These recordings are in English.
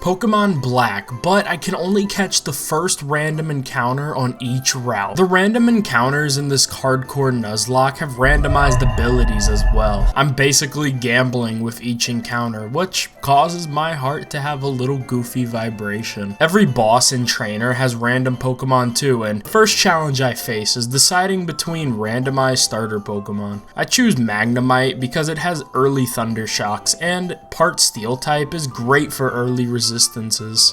Pokemon Black, but I can only catch the first random encounter on each route. The random encounters in this hardcore Nuzlocke have randomized abilities as well. I'm basically gambling with each encounter, which causes my heart to have a little goofy vibration. Every boss and trainer has random Pokemon too, and the first challenge I face is deciding between randomized starter Pokemon. I choose Magnemite because it has early Thunder Shocks, and part Steel type is great for early resistances.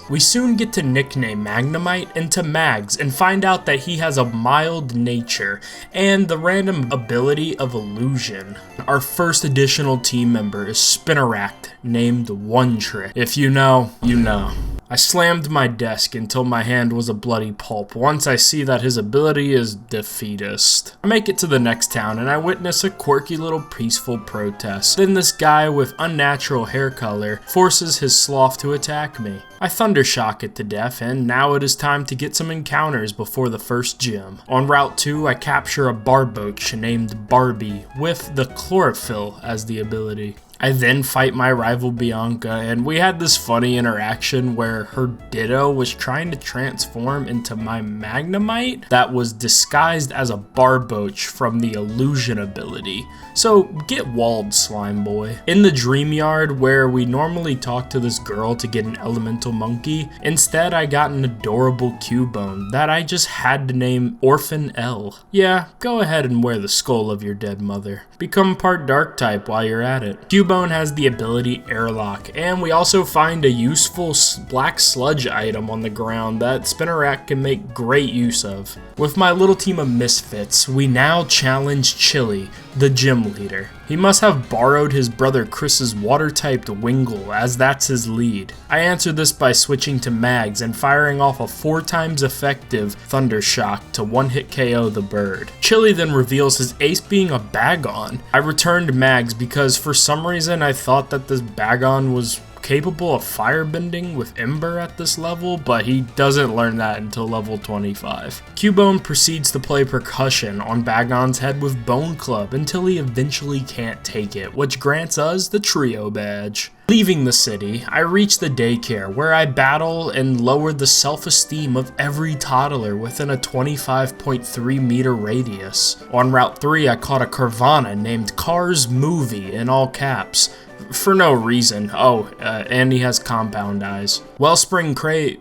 We soon get to nickname Magnemite into Mags and find out that he has a mild nature and the random ability of Illusion. Our first additional team member is Spinarak, named One Trick. If you know, you know. I slammed my desk until my hand was a bloody pulp once I see that his ability is defeatist. I make it to the next town and I witness a quirky little peaceful protest. Then this guy with unnatural hair color forces his sloth to attack me. I thundershock it to death, and now it is time to get some encounters before the first gym. On Route 2, I capture a Barboach named Barbie with the Chlorophyll as the ability. I then fight my rival Bianca, and we had this funny interaction where her Ditto was trying to transform into my Magnemite that was disguised as a Barboach from the Illusion ability. So get walled, slime boy. In the Dream Yard, where we normally talk to this girl to get an elemental monkey, instead I got an adorable Cubone that I just had to name Orphan L. Yeah, go ahead and wear the skull of your dead mother. Become part dark type while you're at it. Cubone has the ability Airlock, and we also find a useful black sludge item on the ground that Spinarak can make great use of. With my little team of misfits, we now challenge Chili, the gym leader. He must have borrowed his brother Chris's water-typed Wingull, as that's his lead. I answer this by switching to Mags and firing off a 4 times effective Thunder Shock to one-hit KO the bird. Chili then reveals his ace being a Bagon. I returned Mags because for some reason I thought that this Bagon was capable of firebending with Ember at this level, but he doesn't learn that until level 25. Cubone proceeds to play percussion on Bagon's head with Bone Club until he eventually can't take it, which grants us the Trio badge. Leaving the city, I reach the daycare where I battle and lower the self-esteem of every toddler within a 25.3 meter radius. On Route 3, I caught a Carvana named Cars Movie in all caps. For no reason. And he has compound eyes. Wellspring Cave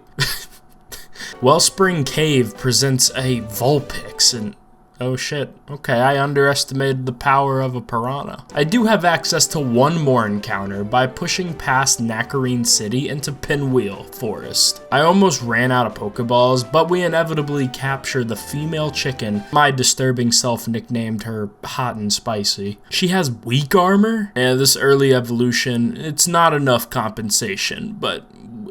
presents a Vulpix, and oh shit, okay, I underestimated the power of a piranha. I do have access to one more encounter by pushing past Nakarine City into Pinwheel Forest. I almost ran out of Pokeballs, but we inevitably capture the female chicken my disturbing self nicknamed her Hot and Spicy. She has weak armor, and this early evolution, it's not enough compensation, but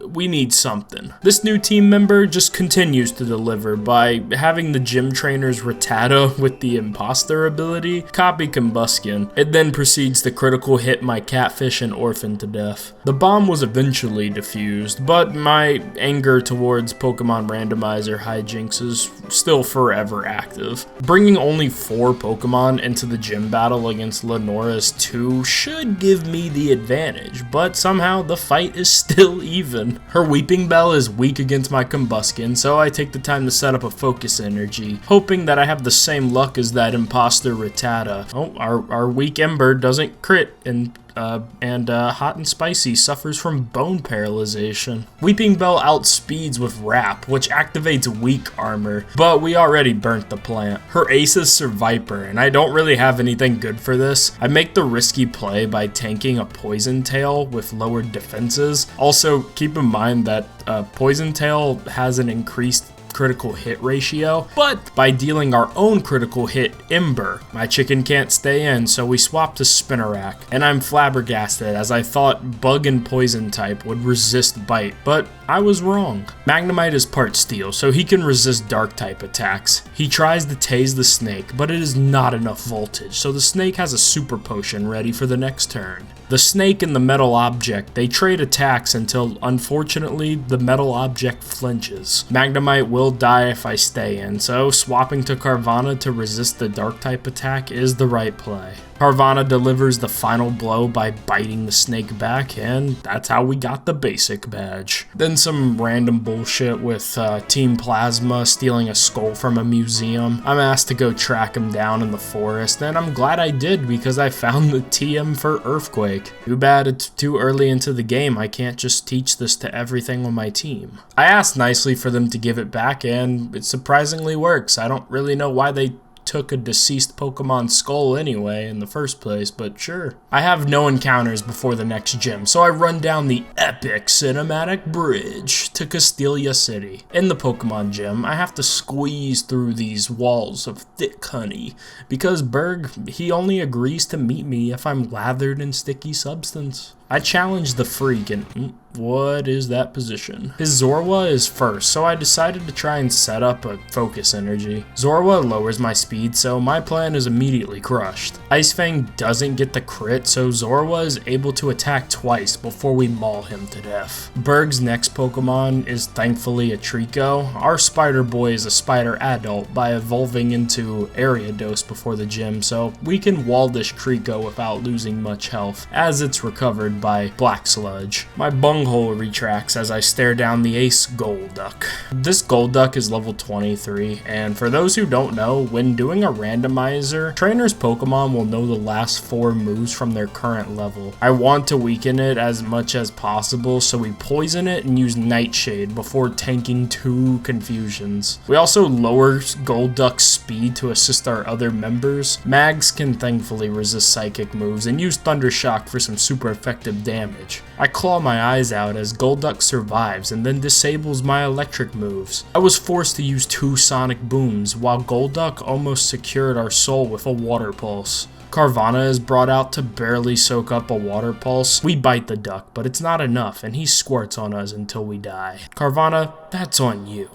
we need something. This new team member just continues to deliver by having the gym trainer's Rattata with the imposter ability copy Combustion. It then proceeds to critical hit my Catfish and Orphan to death. The bomb was eventually defused, but my anger towards Pokemon Randomizer hijinks is still forever active. Bringing only 4 Pokemon into the gym battle against Lenora's 2 should give me the advantage, but somehow the fight is still even. Her Weeping Bell is weak against my Combustion, so I take the time to set up a Focus Energy, hoping that I have the same luck as that imposter Rattata. Oh, our weak Ember doesn't crit, and Hot and Spicy suffers from bone paralyzation. Weeping Bell outspeeds with Wrap, which activates weak armor, but we already burnt the plant. Her ace is Sir Viper, and I don't really have anything good for this. I make the risky play by tanking a Poison Tail with lowered defenses. Also, keep in mind that Poison Tail has an increased critical hit ratio, but by dealing our own critical hit Ember, my chicken can't stay in, so we swap to Spinarak, and I'm flabbergasted as I thought Bug and Poison type would resist Bite, but I was wrong. Magnemite is part Steel, so he can resist Dark type attacks. He tries to tase the Snake, but it is not enough voltage, so the Snake has a Super Potion ready for the next turn. The Snake and the Metal Object, they trade attacks until, unfortunately, the Metal Object flinches. Magnemite will die if I stay in, so swapping to Carvana to resist the Dark type attack is the right play. Carvana delivers the final blow by biting the snake back, and that's how we got the basic badge. Then some random bullshit with Team Plasma stealing a skull from a museum. I'm asked to go track him down in the forest, and I'm glad I did because I found the TM for Earthquake. Too bad it's too early into the game, I can't just teach this to everything on my team. I asked nicely for them to give it back, and it surprisingly works. I don't really know why they took a deceased Pokemon skull anyway in the first place, but sure. I have no encounters before the next gym, so I run down the epic cinematic bridge to Castelia City. In the Pokemon gym, I have to squeeze through these walls of thick honey, because Berg, he only agrees to meet me if I'm lathered in sticky substance. I challenge the freak and what is that position? His Zorua is first, so I decided to try and set up a focus energy. Zorua lowers my speed, so my plan is immediately crushed. Ice Fang doesn't get the crit, so Zorua is able to attack twice before we maul him to death. Berg's next Pokemon is thankfully a Trico. Our Spider Boy is a Spider Adult by evolving into Ariados before the gym, so we can wall this Trico without losing much health, as it's recovered by Black Sludge. My bunghole retracts as I stare down the Ace Golduck. This Golduck is level 23, and for those who don't know, when doing a randomizer, trainer's Pokemon will know the last 4 moves from their current level. I want to weaken it as much as possible, so we poison it and use Nightshade before tanking 2 confusions. We also lower Golduck's speed to assist our other members. Mags can thankfully resist psychic moves and use Thunder Shock for some super effective damage. I claw my eyes out as Golduck survives and then disables my electric moves. I was forced to use 2 sonic booms while Golduck almost secured our soul with a water pulse. Carvana is brought out to barely soak up a water pulse. We bite the duck, but it's not enough and he squirts on us until we die. Carvana, that's on you.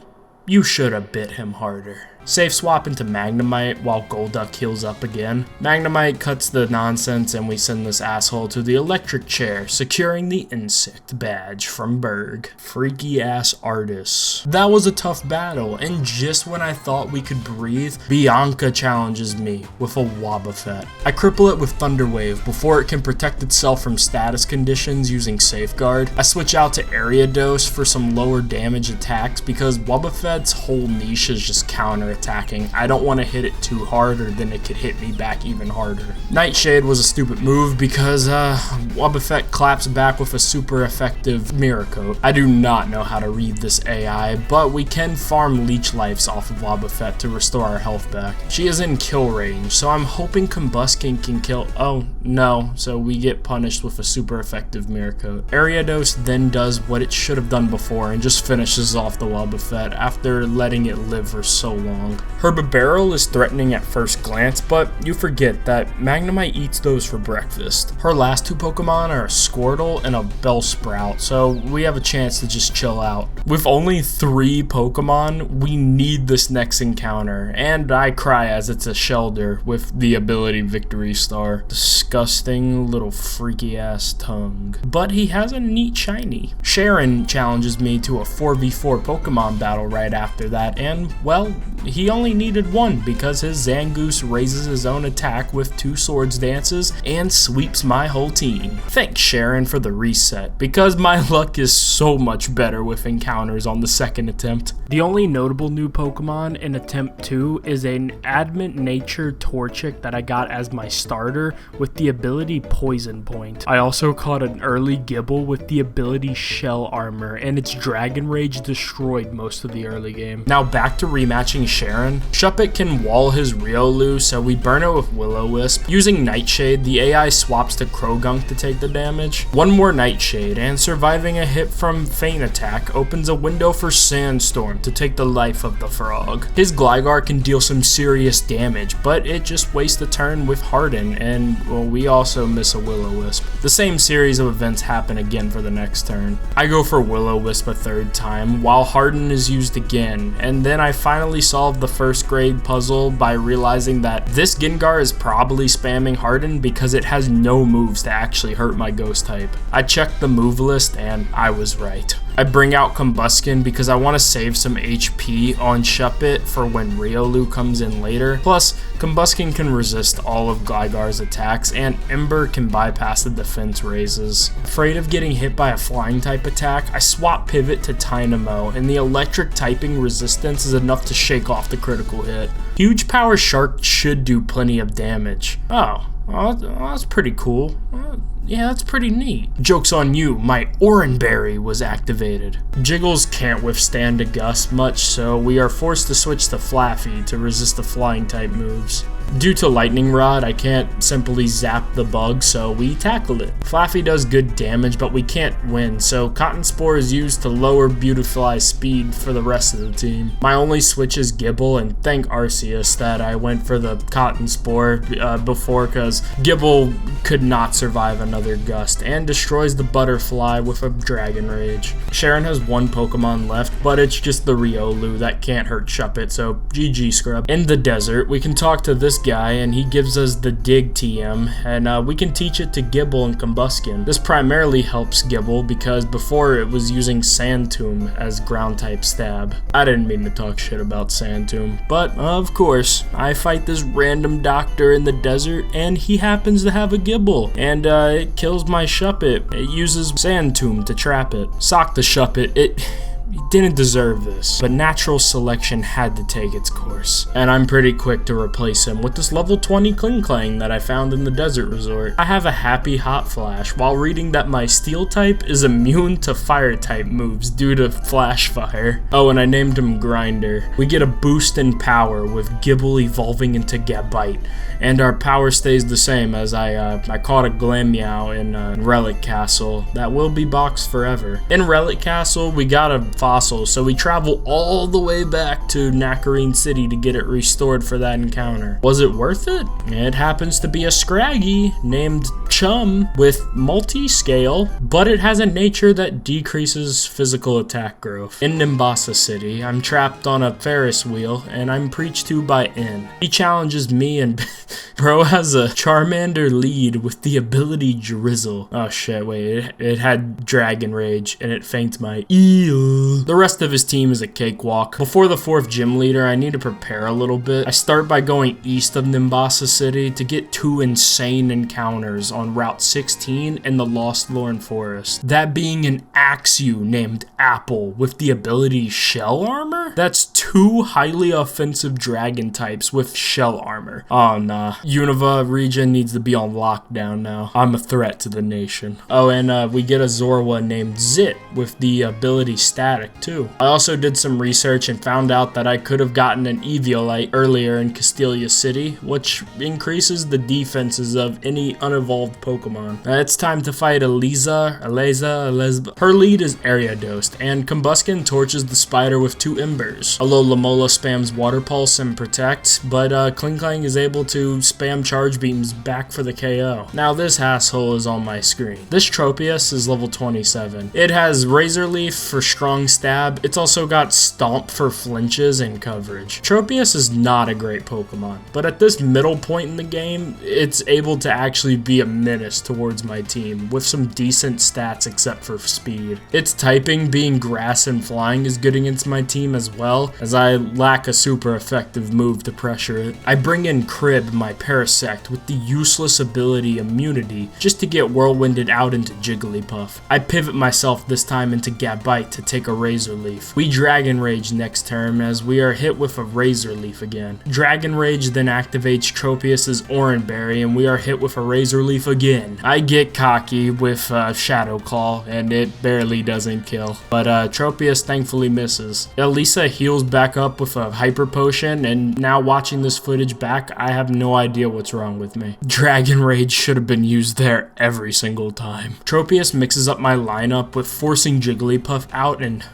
You should have bit him harder. Safe swap into Magnemite while Golduck heals up again. Magnemite cuts the nonsense and we send this asshole to the electric chair, securing the insect badge from Berg. Freaky ass Artis. That was a tough battle, and just when I thought we could breathe, Bianca challenges me with a Wobbuffet. I cripple it with Thunder Wave before it can protect itself from status conditions using Safeguard. I switch out to Ariados for some lower damage attacks because Wobbuffet's whole niche is just counter attacking. I don't want to hit it too hard or then it could hit me back even harder. Nightshade was a stupid move because Wobbuffet claps back with a super effective Mirror Coat. I do not know how to read this AI, but we can farm Leech Lives off of Wobbuffet to restore our health back. She is in kill range, so I'm hoping Combuskin can kill. Oh no, so we get punished with a super effective Mirror Coat. Ariados then does what it should have done before and just finishes off the Wobbuffet after letting it live for so long. Herbibarrel is threatening at first glance, but you forget that Magnemite eats those for breakfast. Her last 2 Pokemon are a Squirtle and a Bellsprout, so we have a chance to just chill out. With only 3 Pokemon, we need this next encounter, and I cry as it's a Shelder with the ability Victory Star. Disgusting little freaky ass tongue. But he has a neat shiny. Sharon challenges me to a 4v4 Pokemon battle right after that, and well, he only needed 1 because his Zangoose raises his own attack with 2 Swords Dances and sweeps my whole team. Thanks Sharon for the reset, because my luck is so much better with encounters on the second attempt. The only notable new Pokemon in attempt 2 is an Adamant Nature Torchic that I got as my starter with the ability Poison Point. I also caught an early Gibble with the ability Shell Armor, and its Dragon Rage destroyed most of the early game. Now back to rematching Sharon. Shuppet can wall his Riolu, so we burn it with Will-O-Wisp. Using Nightshade, the AI swaps to Krogunk to take the damage. 1 more Nightshade, and surviving a hit from Feint Attack opens a window for Sandstorm to take the life of the frog. His Gligar can deal some serious damage, but it just wastes a turn with Harden, and well, we also miss a Will-O-Wisp. The same series of events happen again for the next turn. I go for Will-O-Wisp a 3rd time, while Harden is used again, and then I finally solve the first grade puzzle by realizing that this Gengar is probably spamming Harden because it has no moves to actually hurt my ghost type. I checked the move list and I was right. I bring out Combuskin because I want to save some HP on Shuppet for when Riolu comes in later. Plus, Combuskin can resist all of Gligar's attacks, and Ember can bypass the defense raises. Afraid of getting hit by a flying type attack, I swap Pivot to Dynamo, and the electric typing resistance is enough to shake off the critical hit. Huge Power Shark should do plenty of damage. Oh, well, that's pretty cool. Yeah, that's pretty neat. Joke's on you, my Oranberry was activated. Jiggles can't withstand a gust much, so we are forced to switch to Flaffy to resist the flying type moves. Due to Lightning Rod, I can't simply zap the bug, so we tackle it. Flaffy does good damage, but we can't win, so Cotton Spore is used to lower Beautifly's speed for the rest of the team. My only switch is Gibble, and thank Arceus that I went for the Cotton Spore before, because Gibble could not survive another gust, and destroys the Butterfly with a Dragon Rage. Sharon has one Pokemon left, but it's just the Riolu that can't hurt Shuppet, so GG scrub. In the desert, we can talk to this guy and he gives us the Dig TM, and we can teach it to Gibble and Combuskin. This primarily helps Gibble because before it was using Sand Tomb as ground type stab. I didn't mean to talk shit about Sand Tomb, but of course, I fight this random doctor in the desert and he happens to have a Gibble, and it kills my Shuppet. It uses Sand Tomb to trap it. Sock the Shuppet. It didn't deserve this, but natural selection had to take its course, and I'm pretty quick to replace him with this level 20 Klinklang that I found in the desert resort. I have a happy hot flash while reading that my steel type is immune to fire type moves due to flash fire. Oh, and I named him Grinder. We get a boost in power with Gibble evolving into Gabite, and our power stays the same as I caught a Glameow in Relic Castle that will be boxed forever. In Relic Castle, we got a fossil, so we travel all the way back to Nakarine City to get it restored for that encounter. Was it worth it? It happens to be a Scraggy named Chum with multi-scale, but it has a nature that decreases physical attack growth. In Nimbasa City, I'm trapped on a Ferris wheel, and I'm preached to by N. He challenges me, and bro has a Charmander lead with the ability Drizzle. Oh shit, wait, it had Dragon Rage, and it faints my eel. The rest of his team is a cakewalk. Before the 4th gym leader, I need to prepare a little bit. I start by going east of Nimbasa City to get 2 insane encounters on Route 16 in the Lost Lorn Forest. That being an Axew named Apple with the ability Shell Armor? That's 2 highly offensive dragon types with Shell Armor. Oh nah. Unova region needs to be on lockdown now. I'm a threat to the nation. Oh, and we get a Zorua named Zit with the ability Static too. I also did some research and found out that I could have gotten an Eviolite earlier in Castelia City, which increases the defenses of any unevolved Pokemon. It's time to fight Eliza. Her lead is Ariados, and Combuskin torches the spider with 2 embers. Alola spams Water Pulse and Protect, but Klinklang is able to spam Charge Beams back for the KO. Now this asshole is on my screen. This Tropius is level 27. It has Razor Leaf for strong stab. It's also got Stomp for flinches and coverage. Tropius is not a great Pokemon, but at this middle point in the game, it's able to actually be a menace towards my team with some decent stats except for speed. Its typing, being grass and flying, is good against my team as well, as I lack a super effective move to pressure it. I bring in Crib, my Parasect, with the useless ability Immunity, just to get Whirlwinded out into Jigglypuff. I pivot myself this time into Gabite to take a Razor Leaf. We Dragon Rage next turn as we are hit with a Razor Leaf again. Dragon Rage then activates Tropius's Oranberry and we are hit with a Razor Leaf again. I get cocky with Shadow Claw and it barely doesn't kill, but Tropius thankfully misses. Elisa heals back up with a Hyper Potion, and now watching this footage back, I have no idea what's wrong with me. Dragon Rage should have been used there every single time. Tropius mixes up my lineup with forcing Jigglypuff out, and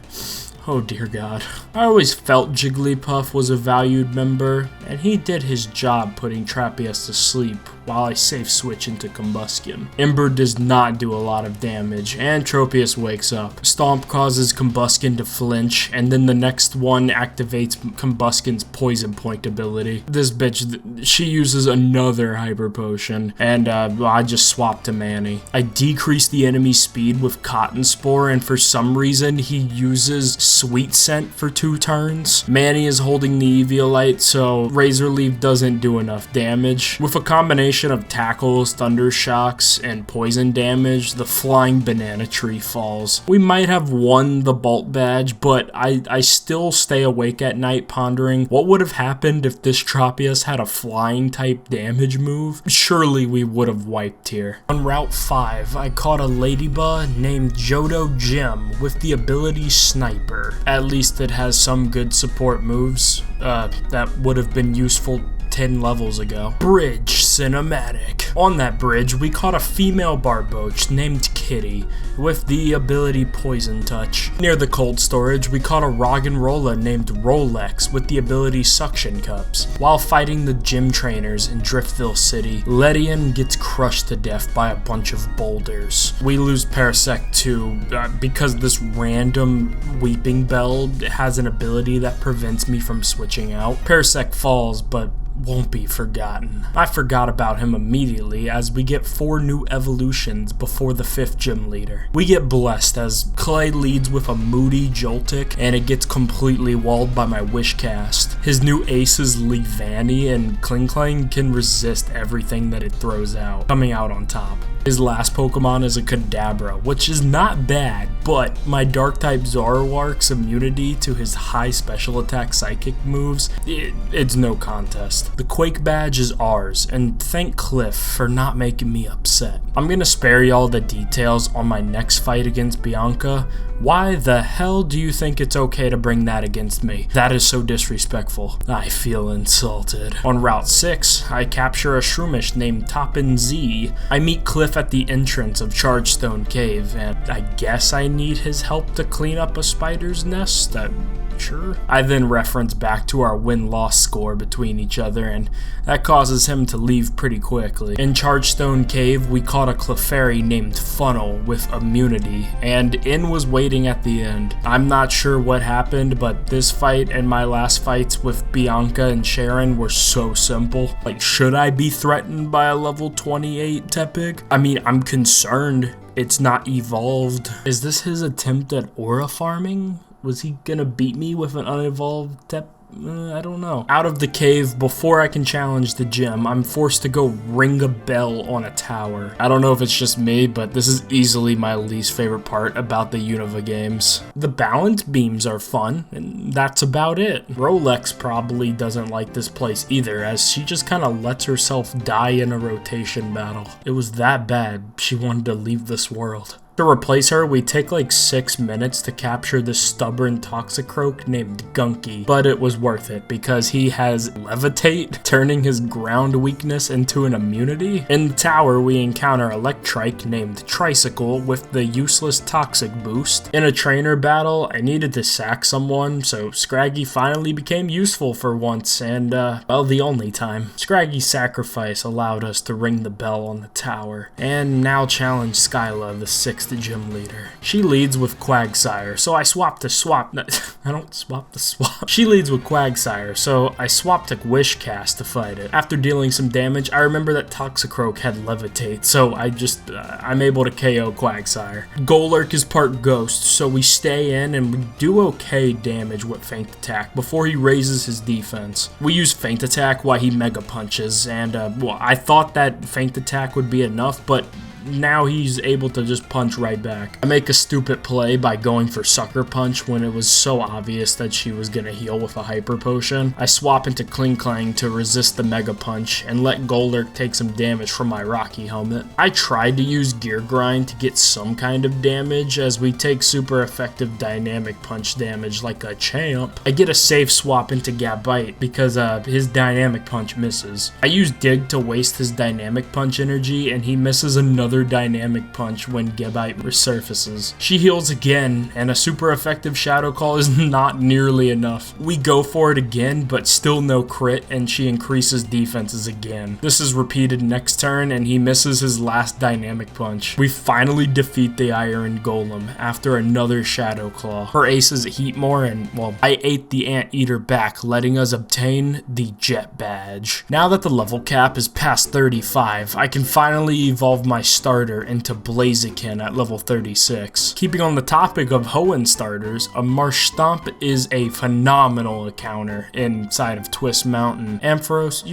Oh dear God. I always felt Jigglypuff was a valued member, and he did his job putting Trapius to sleep while I safe switch into Combustion. Ember does not do a lot of damage, and Tropius wakes up. Stomp causes Combustion to flinch, and then the next one activates Combustion's Poison Point ability. This bitch, she uses another Hyper Potion, and I just swapped to Manny. I decrease the enemy speed with Cotton Spore, and for some reason he uses Sweet Scent for 2 turns. Manny is holding the Eviolite, so Razor Leaf doesn't do enough damage. With a combination of tackles, thunder shocks, and poison damage, the flying banana tree falls. We might have won the Bolt badge, but I still stay awake at night pondering what would have happened if this Tropius had a flying type damage move. Surely we would have wiped here. On Route 5, I caught a Ladybug named Johto Gem with the ability Sniper. At least it has some good support moves that would have been useful 10 levels ago. Bridge cinematic. On that bridge, we caught a female Barboach named Kitty with the ability Poison Touch. Near the cold storage, we caught a Roggenrola named Rolex with the ability Suction Cups. While fighting the gym trainers in Driftville City, Ledian gets crushed to death by a bunch of boulders. We lose Parasect too because this random Weeping Bell has an ability that prevents me from switching out. Parasect falls, but won't be forgotten. I forgot about him immediately as we get 4 new evolutions before the 5th gym leader. We get blessed as Clay leads with a Moody Joltik and it gets completely walled by my Wish Cast. His new aces Leavanny and Klinklang can resist everything that it throws out, coming out on top. His last Pokemon is a Kadabra, which is not bad, but my Dark-type Zoroark's immunity to his high special attack psychic moves, it's no contest. The Quake badge is ours, and thank Cliff for not making me upset. I'm gonna spare y'all the details on my next fight against Bianca. Why the hell do you think it's okay to bring that against me? That is so disrespectful. I feel insulted. On Route 6, I capture a Shroomish named Toppin Z. I meet Cliff at the entrance of Chargestone Cave, and I guess I need his help to clean up a spider's nest? Sure. I then reference back to our win-loss score between each other, and that causes him to leave pretty quickly. In Chargestone Cave, we caught a Clefairy named Funnel with immunity, and In was waiting at the end. I'm not sure what happened, but this fight and my last fights with Bianca and Sharon were so simple. Like, should I be threatened by a level 28 Tepig? I mean, I'm concerned it's not evolved. Is this his attempt at aura farming? Was he gonna beat me with an unevolved I don't know. Out of the cave, before I can challenge the gym, I'm forced to go ring a bell on a tower. I don't know if it's just me, but this is easily my least favorite part about the Unova games. The balance beams are fun, and that's about it. Rolex probably doesn't like this place either, as she just kind of lets herself die in a rotation battle. It was that bad, she wanted to leave this world. To replace her, we take like 6 minutes to capture this stubborn Toxicroak named Gunky, but it was worth it because he has Levitate, turning his ground weakness into an immunity. In the tower, we encounter Electrike named Tricycle with the useless Toxic boost. In a trainer battle, I needed to sack someone, so Scraggy finally became useful for once, and well, the only time. Scraggy's sacrifice allowed us to ring the bell on the tower, and now challenge Skyla, the 6th gym leader. She leads with Quagsire, so I swap to swap. I don't swap to swap. She leads with Quagsire, so I swapped to Wish Cast to fight it. After dealing some damage, I remember that Toxicroak had Levitate, so I'm able to KO Quagsire. Golurk is part Ghost, so we stay in and we do okay damage with Feint Attack before he raises his defense. We use Feint Attack while he Mega Punches, and well, I thought that Feint Attack would be enough, but now he's able to just punch right back. I make a stupid play by going for Sucker Punch when it was so obvious that she was gonna heal with a Hyper Potion. I swap into Klinklang to resist the Mega Punch and let Golurk take some damage from my Rocky Helmet. I tried to use Gear Grind to get some kind of damage as we take super effective Dynamic Punch damage like a champ. I get a safe swap into Gabite because his Dynamic Punch misses. I use Dig to waste his Dynamic Punch energy and he misses another another dynamic punch when Gebite resurfaces. She heals again, and a super effective Shadow Claw is not nearly enough. We go for it again, but still no crit, and she increases defenses again. This is repeated next turn, and he misses his last dynamic punch. We finally defeat the Iron Golem after another Shadow Claw. Her ace is Heatmore, and well, I ate the Anteater back, letting us obtain the Jet Badge. Now that the level cap is past 35, I can finally evolve my starter into Blaziken at level 36. Keeping on the topic of Hoenn starters, a Marsh Stomp is a phenomenal encounter inside of Twist Mountain. Ampharos,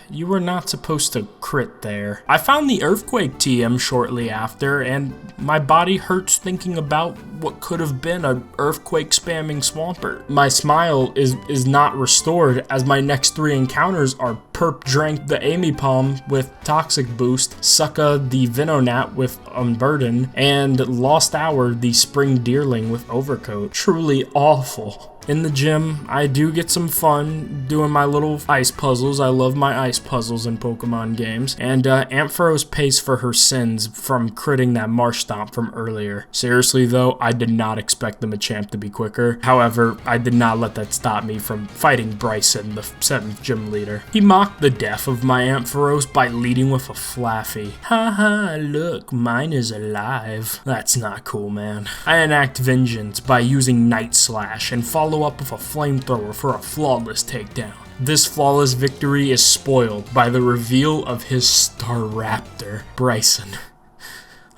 you were not supposed to crit there. I found the Earthquake TM shortly after, and my body hurts thinking about what could have been an Earthquake spamming Swampert. My smile is not restored, as my next 3 encounters are Perp Drank the Amy Palm with Toxic Boost, Sucka the Venonat with Unburden, and Lost Hour the Spring Deerling with Overcoat. Truly awful. In the gym, I do get some fun doing my little ice puzzles. I love my ice puzzles in Pokemon games. And Ampharos pays for her sins from critting that Marsh Stomp from earlier. Seriously though, I did not expect the Machamp to be quicker. However, I did not let that stop me from fighting Bryson, the 7th gym leader. He mocked the death of my Ampharos by leading with a Flaffy. Haha, look, mine is alive. That's not cool, man. I enact vengeance by using Night Slash and follow up with a flamethrower for a flawless takedown. This flawless victory is spoiled by the reveal of his Staraptor. Bryson,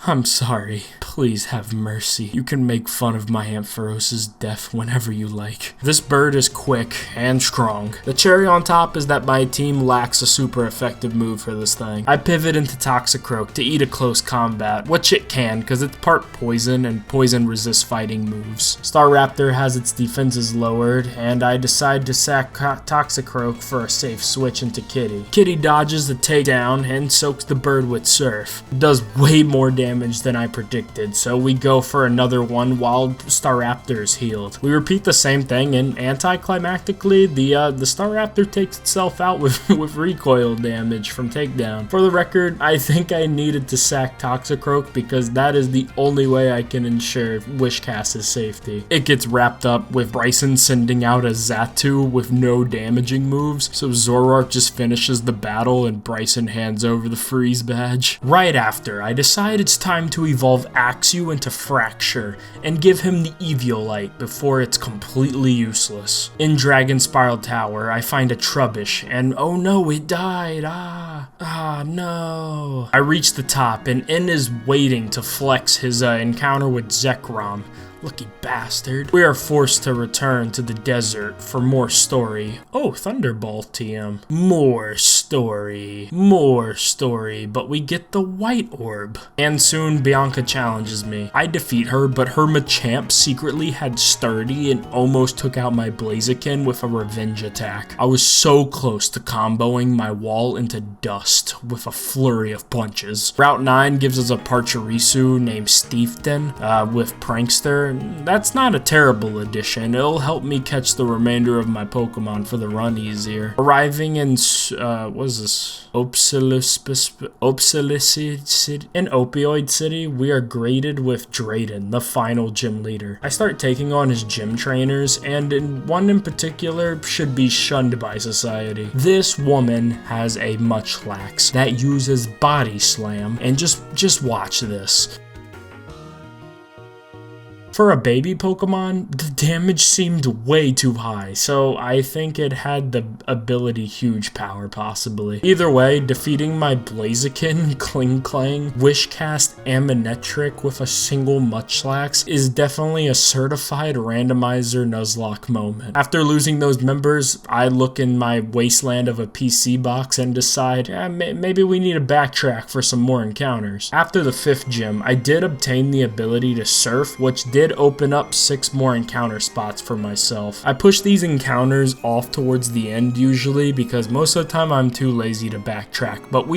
I'm sorry. Please have mercy. You can make fun of my Ampharos' death whenever you like. This bird is quick and strong. The cherry on top is that my team lacks a super effective move for this thing. I pivot into Toxicroak to eat a close combat, which it can because it's part poison and poison resists fighting moves. Staraptor has its defenses lowered, and I decide to sack Toxicroak for a safe switch into Kitty. Kitty dodges the takedown and soaks the bird with Surf. It does way more damage than I predicted, so we go for another one while Staraptor is healed. We repeat the same thing, and anticlimactically, the Staraptor takes itself out with recoil damage from takedown. For the record, I think I needed to sack Toxicroak because that is the only way I can ensure Wishcast's safety. It gets wrapped up with Bryson sending out a Xatu with no damaging moves, so Zoroark just finishes the battle and Bryson hands over the freeze badge. Right after, I decide it's time to evolve Axew into Fracture and give him the Eviolite before it's completely useless. In Dragon Spiral Tower, I find a Trubbish, and oh no, it died. No. I reach the top, and N is waiting to flex his encounter with Zekrom. Lucky bastard. We are forced to return to the desert for more story. Oh, Thunderbolt TM. More story, but we get the White Orb. And soon Bianca challenges me. I defeat her, but her Machamp secretly had Sturdy and almost took out my Blaziken with a revenge attack. I was so close to comboing my wall into dust with a flurry of punches. Route 9 gives us a Pachirisu named Steefton with Prankster. That's not a terrible addition. It'll help me catch the remainder of my Pokemon for the run easier. Arriving in, what is this? Opioid City, we are graded with Drayden, the final gym leader. I start taking on his gym trainers, and one in particular should be shunned by society. This woman has a Munchlax that uses Body Slam, and just watch this. For a baby Pokemon, the damage seemed way too high, so I think it had the ability Huge Power possibly. Either way, defeating my Blaziken, Klinklang, Wishcast, Manectric with a single Munchlax is definitely a certified randomizer Nuzlocke moment. After losing those members, I look in my wasteland of a PC box and decide, maybe we need to backtrack for some more encounters. After the 5th gym, I did obtain the ability to Surf, which did open up 6 more encounters encounter spots for myself. I push these encounters off towards the end usually because most of the time I'm too lazy to backtrack, but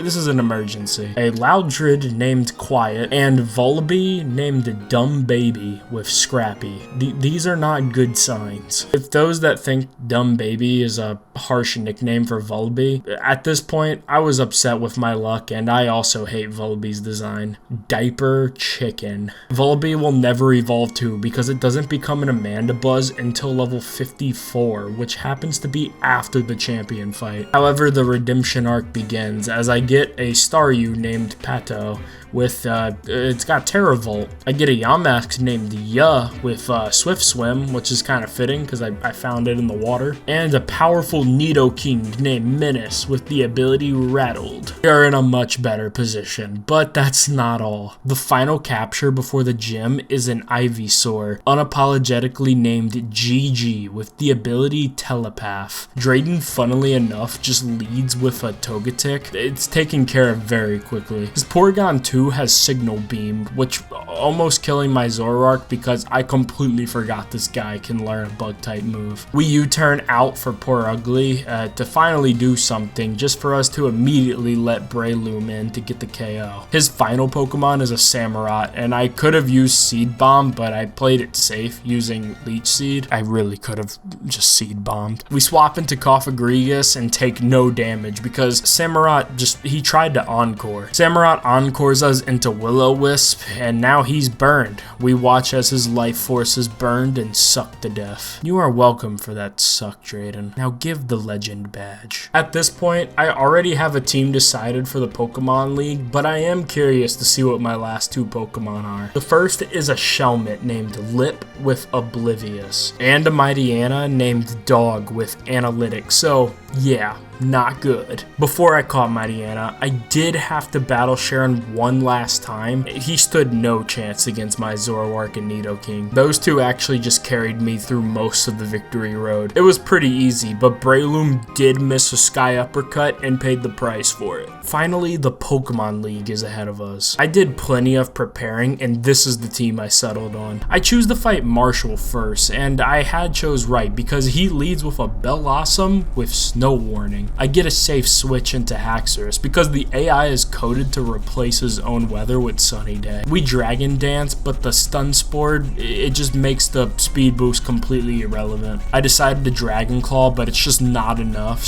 this is an emergency. A Loudred named Quiet and Volby named Dumb Baby with Scrappy. These are not good signs. If those that think Dumb Baby is a harsh nickname for Volby, at this point I was upset with my luck and I also hate Volby's design. Diaper Chicken. Volby will never evolve too because it doesn't become an Amandabuzz until level 54, which happens to be after the champion fight. However, the redemption arc begins as I get a Staryu named Pato with, it's got Terravolt. I get a Yamask named Ya with Swift Swim, which is kind of fitting because I found it in the water, and a powerful Nidoking named Menace with the ability Rattled. We are in a much better position, but that's not all. The final capture before the gym is an Ivysaur, unapologetically named GG with the ability Telepath. Drayden, funnily enough, just leads with a Togetic. It's taken care of very quickly. His Porygon 2 has Signal Beam, which almost killing my Zoroark because I completely forgot this guy can learn a bug type move. We U-turn out for Poor Ugly to finally do something, just for us to immediately let Breloom in to get the KO. His final Pokemon is a Samurott, and I could have used Seed Bomb, but I played it safe using Leech Seed. I really could have just Seed Bombed. We swap into Cofagrigus and take no damage because Samurott he tried to Encore. Samurott Encores us into Will-O-Wisp, and now he's burned. We watch as his life force is burned and sucked to death. You are welcome for that suck, Drayden. Now give the legend badge. At this point, I already have a team decided for the Pokemon League, but I am curious to see what my last two Pokemon are. The first is a Shelmet named Lip with Oblivious, and a Mightyena named Dog with Analytics, so yeah, not good. Before I caught Mightyena, I did have to battle Sharon one last time. He stood no chance against my Zoroark and Nidoking. Those two actually just carried me through most of the victory road. It was pretty easy, but Breloom did miss a Sky Uppercut and paid the price for it. Finally, the Pokemon League is ahead of us. I did plenty of preparing, and this is the team I settled on. I choose to fight Marshall first, and I had chose right because he leads with a Bellossom with Snow Warning. I get a safe switch into Haxorus because the AI is coded to replace his own weather with Sunny Day. We Dragon Dance, but the Stun Spore, it just makes the speed boost completely irrelevant. I decided to Dragon Claw, but it's just not enough,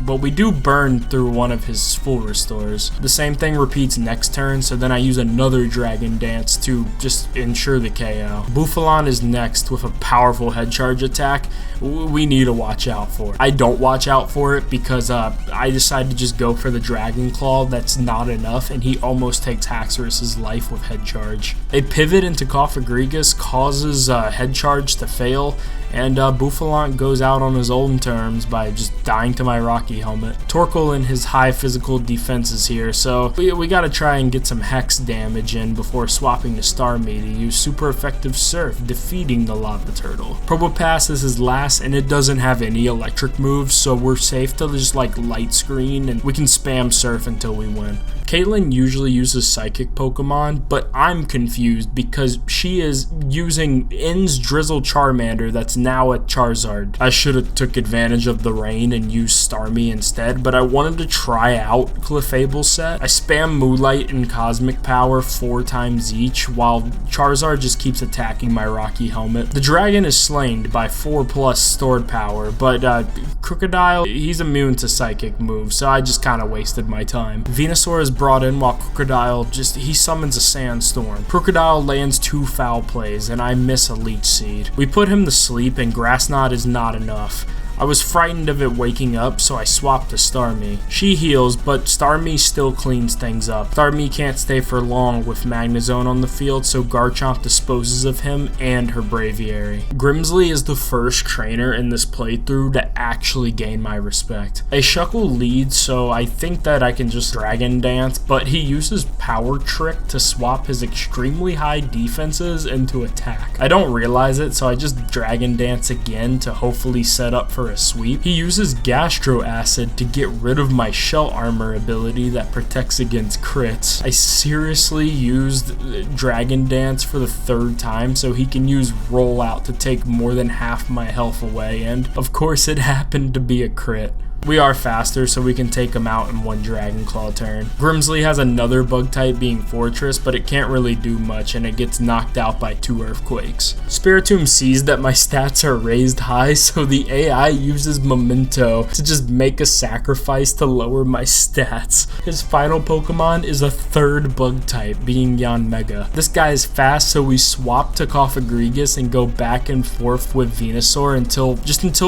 but we do burn through one of his full restores. The same thing repeats next turn, so then I use another Dragon Dance to just ensure the KO. Bouffalant is next with a powerful head charge attack we need to watch out for. I don't watch out for it because I decided to just go for the Dragon Claw. That's not enough, and he almost takes Haxorus' life with head charge. A pivot into Cofagrigus causes head charge to fail, and Bouffalant goes out on his own terms by just dying to my Rocky Helmet. Torkoal in his high physical defenses here, so we gotta try and get some Hex damage in before swapping to Starmie to use super effective Surf, defeating the Lava Turtle. Probopass is his last, and it doesn't have any electric moves, so we're safe to just like Light Screen, and we can spam Surf until we win. Caitlyn usually uses Psychic Pokemon, but I'm confused because she is using In's Drizzle Charmander that's now a Charizard. I should have took advantage of the rain and used Starmie instead, but I wanted to try out Clefable's set. I spam Moonlight and Cosmic Power 4 times each, while Charizard just keeps attacking my Rocky Helmet. The dragon is slain by 4+ stored power, but Crocodile, he's immune to Psychic moves, so I just kind of wasted my time. Venusaur is brought in while Crocodile he summons a Sandstorm. Crocodile lands 2 foul plays, and I miss a Leech Seed. We put him to sleep, and Grass Knot is not enough. I was frightened of it waking up, so I swapped to Starmie. She heals, but Starmie still cleans things up. Starmie can't stay for long with Magnezone on the field, so Garchomp disposes of him and her Braviary. Grimsley is the first trainer in this playthrough to actually gain my respect. A Shuckle leads, so I think that I can just Dragon Dance, but he uses Power Trick to swap his extremely high defenses into attack. I don't realize it, so I just Dragon Dance again to hopefully set up for for a sweep. He uses Gastro Acid to get rid of my Shell Armor ability that protects against crits. I seriously used Dragon Dance for the 3rd time so he can use Rollout to take more than half my health away, and of course it happened to be a crit. We are faster, so we can take him out in 1 Dragon Claw turn. Grimsley has another bug type being Fortress, but it can't really do much, and it gets knocked out by 2 Earthquakes. Spiritomb sees that my stats are raised high, so the AI uses Memento to just make a sacrifice to lower my stats. His final Pokemon is a 3rd bug type, being Yanmega. This guy is fast, so we swap to Cofagrigus and go back and forth with Venusaur until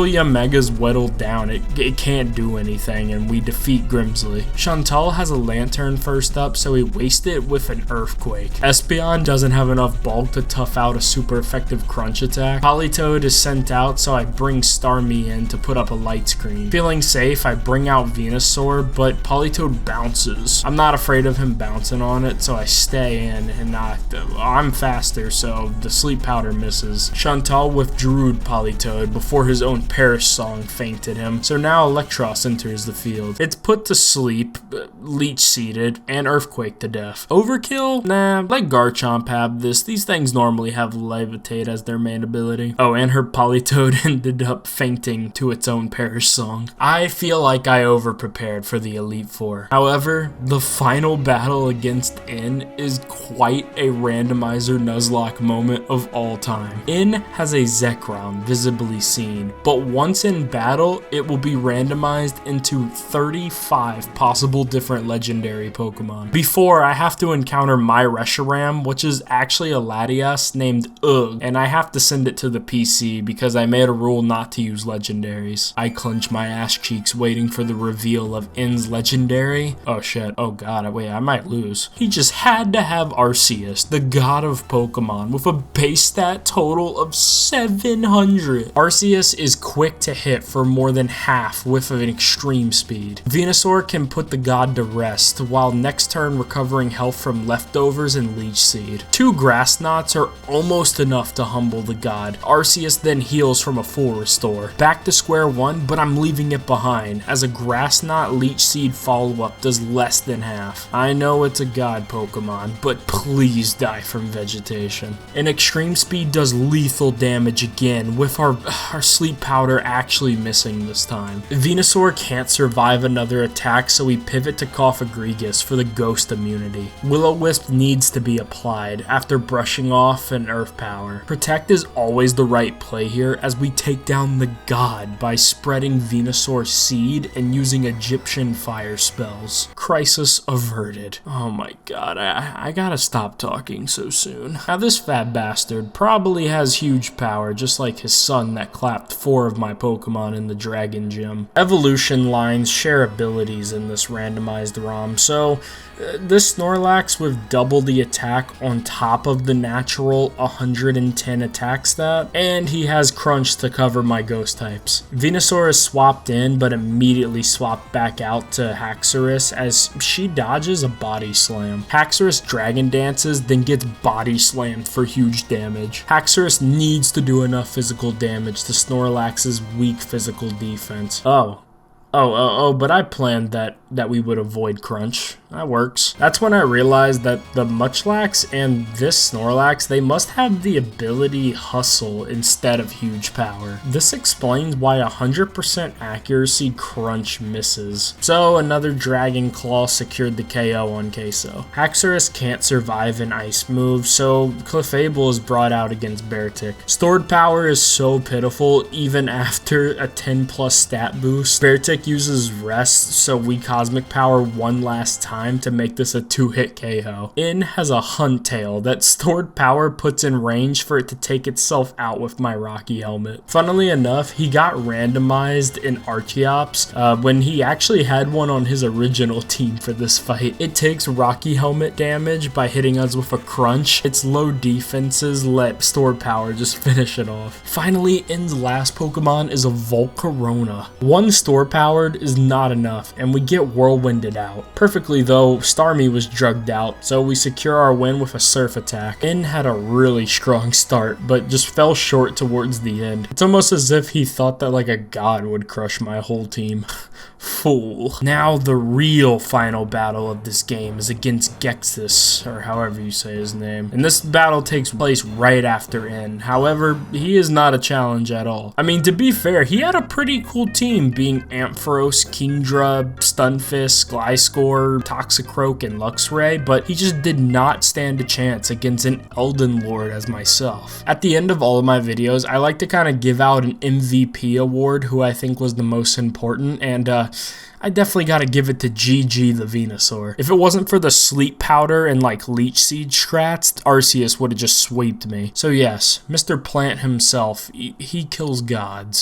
Yanmega's whittled down. It can't do anything, and we defeat Grimsley. Chantal has a Lantern first up, so we waste it with an Earthquake. Espeon doesn't have enough bulk to tough out a super effective Crunch attack. Politoed is sent out, so I bring Starmie in to put up a Light Screen. Feeling safe, I bring out Venusaur, but Politoed bounces. I'm not afraid of him bouncing on it, so I stay in, and I'm faster, so the Sleep Powder misses. Chantal withdrew Politoed before his own Perish Song fainted him, so now Electros enters the field. It's put to sleep, Leech Seeded, and Earthquake to death. Overkill? Nah, let Garchomp have this. These things normally have Levitate as their main ability. Oh, and her Politoed ended up fainting to its own Perish Song. I feel like I overprepared for the Elite Four. However, the final battle against N is quite a randomizer Nuzlocke moment of all time. N has a Zekrom visibly seen, but once in battle, it will be randomized into 35 possible different legendary Pokemon. Before, I have to encounter my Reshiram, which is actually a Latias named Ugh, and I have to send it to the PC because I made a rule not to use legendaries. I clench my ass cheeks waiting for the reveal of N's legendary. Oh shit, oh god, wait, I might lose. He just had to have Arceus, the god of Pokemon, with a base stat total of 700. Arceus is quick to hit for more than half with an extreme speed. Venusaur can put the god to rest, while next turn recovering health from leftovers and Leech Seed. 2 Grass Knots are almost enough to humble the god. Arceus then heals from a full restore. Back to square one, but I'm leaving it behind, as a Grass Knot Leech Seed follow-up does less than half. I know it's a god Pokemon, but please die from vegetation. And extreme speed does lethal damage again, with our Sleep Powder actually missing this time. Venusaur can't survive another attack, so we pivot to Cofagrigus for the Ghost immunity. Will-O-Wisp needs to be applied after brushing off an Earth Power. Protect is always the right play here, as we take down the god by spreading Venusaur Seed and using Egyptian fire spells. Crisis averted. Oh my god, I gotta stop talking so soon. Now this fat bastard probably has huge power, just like his son that clapped 4 of my Pokemon in the Dragon Gym. Evolution lines share abilities in this randomized ROM, so this Snorlax with double the attack on top of the natural 110 attack stat, and he has Crunch to cover my ghost types. Venusaur is swapped in, but immediately swapped back out to Haxorus as she dodges a Body Slam. Haxorus Dragon Dances, then gets Body Slammed for huge damage. Haxorus needs to do enough physical damage to Snorlax's weak physical defense. But I planned that we would avoid Crunch. That works. That's when I realized that the Munchlax and this Snorlax, they must have the ability Hustle instead of huge power. This explains why 100% accuracy Crunch misses. So another Dragon Claw secured the KO on Queso. Haxorus can't survive an ice move, so Clefable is brought out against Beartic. Stored power is so pitiful even after a 10+ stat boost. Beartic uses Rest, so we Cosmic Power one last time to make this a 2-hit KO. In has a Hunt Tail that stored power puts in range for it to take itself out with my Rocky Helmet. Funnily enough, he got randomized in Archeops when he actually had one on his original team for this fight. It takes Rocky Helmet damage by hitting us with a Crunch. Its low defenses let stored power just finish it off. Finally, In's last Pokemon is a Volcarona. 1 store power overpowered is not enough, and we get whirlwinded out. Perfectly though, Starmie was drugged out, so we secure our win with a surf attack. Finn had a really strong start, but just fell short towards the end. It's almost as if he thought that like a god would crush my whole team. Fool. Now the real final battle of this game is against Gexus, or however you say his name. And this battle takes place right after N. However, he is not a challenge at all. I mean, to be fair, he had a pretty cool team, being Ampharos, Kingdra, Stunfisk, Gliscor, Toxicroak, and Luxray, but he just did not stand a chance against an Elden Lord as myself. At the end of all of my videos, I like to kind of give out an MVP award, who I think was the most important, and I definitely gotta give it to GG the Venusaur. If it wasn't for the sleep powder and like leech seed strats, Arceus would have just sweeped me. So yes, Mr. Plant himself, he kills gods.